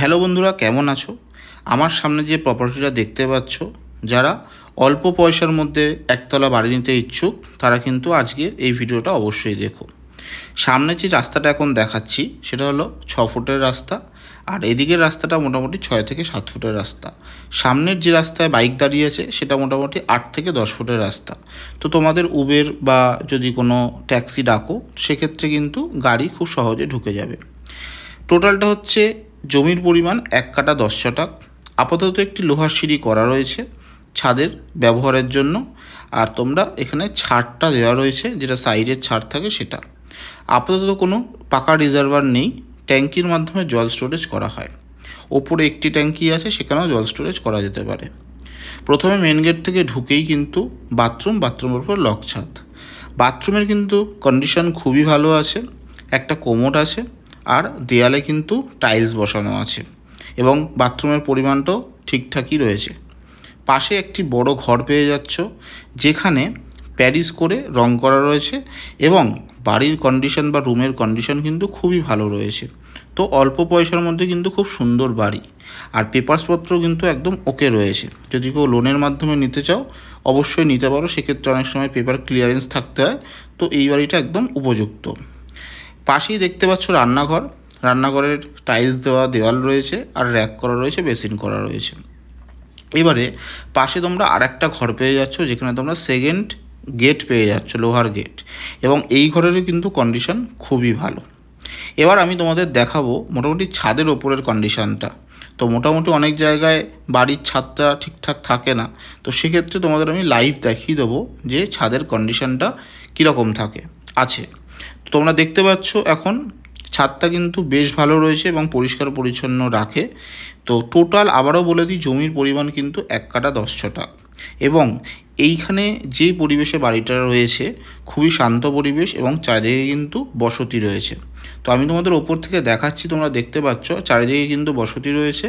Hello বন্ধুরা, কেমন আছো? আমার সামনে যে প্রপার্টিটা দেখতে পাচ্ছ, যারা অল্প পয়সার মধ্যে একতলা বাড়ি নিতে ইচ্ছুক তারা কিন্তু আজকের এই ভিডিওটা অবশ্যই দেখো। সামনে যে রাস্তাটা এখন দেখাচ্ছি সেটা হলো 6 ফুটের রাস্তা, আর এদিকের রাস্তাটা মোটামুটি 6 থেকে 7 ফুটের রাস্তা। সামনের যে রাস্তায় বাইক দাঁড়িয়ে আছে সেটা মোটামুটি 8 থেকে 10 ফুটের রাস্তা। তো তোমাদের উবের বা যদি কোনো ট্যাক্সি ডাকো সেক্ষেত্রে কিন্তু গাড়ি খুব সহজে ঢুকে যাবে। টোটালটা হচ্ছে জমির পরিমাণ 1 কাঠা 10 ছটাক। আপাতত একটি লোহার সিঁড়ি করা রয়েছে ছাদের ব্যবহারের জন্য, আর তোমরা এখানে ছাদটা দেওয়া রয়েছে, যেটা সাইডের ছাদ থাকে সেটা। আপাতত কোনো পাকা রিজার্ভার নেই, ট্যাঙ্কির মাধ্যমে জল স্টোরেজ করা হয়। ওপরে একটি ট্যাঙ্কি আছে, সেখানেও জল স্টোরেজ করা যেতে পারে। প্রথমে মেন গেট থেকে ঢুকেই কিন্তু বাথরুমের উপর লক ছাদ। বাথরুমের কিন্তু কন্ডিশন খুবই ভালো আছে, একটা কোমোড আছে, আর দেয়ালে কিন্তু টাইলস বসানো আছে এবং বাথরুমের পরিমাণটাও ঠিকঠাকই রয়েছে। পাশে একটি বড় ঘর পেয়ে যাচ্ছ, যেখানে প্যারিস করে রং করা রয়েছে এবং বাড়ির কন্ডিশন বা রুমের কন্ডিশন কিন্তু খুবই ভালো রয়েছে। তো অল্প পয়সার মধ্যে কিন্তু খুব সুন্দর বাড়ি, আর পেপারসপত্র কিন্তু একদম ওকে রয়েছে। যদি কেউ লোনের মাধ্যমে নিতে চাও অবশ্যই নিতে পারো, সেক্ষেত্রে অনেক সময় পেপার ক্লিয়ারেন্স থাকতে হয়। তো এই বাড়িটা একদম উপযুক্ত। পাশেই দেখতে পাচ্ছ রান্নাঘর। রান্নাঘরের টাইলস দেওয়া দেওয়াল রয়েছে, আর র্যাক করা রয়েছে, বেসিন করা রয়েছে। এবারে পাশে তোমরা আর একটা ঘর পেয়ে যাচ্ছ, যেখানে তোমরা সেকেন্ড গেট পেয়ে যাচ্ছ, লোহার গেট, এবং এই ঘরেরও কিন্তু কন্ডিশন খুবই ভালো। এবার আমি তোমাদের দেখাবো মোটামুটি ছাদের ওপরের কন্ডিশানটা। তো মোটামুটি অনেক জায়গায় বাড়ির ছাদটা ঠিকঠাক থাকে না, তো সেক্ষেত্রে তোমাদের আমি লাইভ দেখিয়ে দেবো যে ছাদের কন্ডিশানটা কীরকম আছে। তো তোমরা দেখতে পাচ্ছ এখন ছাদটা কিন্তু বেশ ভালো রয়েছে এবং পরিষ্কার পরিচ্ছন্ন রাখে। তো টোটাল আবারও বলে দিই, জমির পরিমাণ কিন্তু 1 কাঠা 10 ছটাক, এবং এইখানে যে পরিবেশে বাড়িটা রয়েছে খুবই শান্ত পরিবেশ এবং চারিদিকে কিন্তু বসতি রয়েছে। তো আমি তোমাদের ওপর থেকে দেখাচ্ছি, তোমরা দেখতে পাচ্ছ চারিদিকে কিন্তু বসতি রয়েছে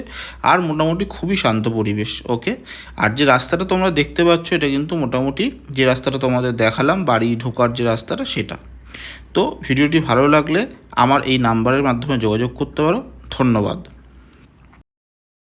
আর মোটামুটি খুবই শান্ত পরিবেশ। ওকে, আর যে রাস্তাটা তোমরা দেখতে পাচ্ছ এটা কিন্তু মোটামুটি যে রাস্তাটা তোমাদের দেখালাম বাড়ি ঢোকার যে রাস্তাটা সেটা। তো ভিডিওটি ভালো লাগলে আমার এই নাম্বারের মাধ্যমে যোগাযোগ করতে পারো। ধন্যবাদ।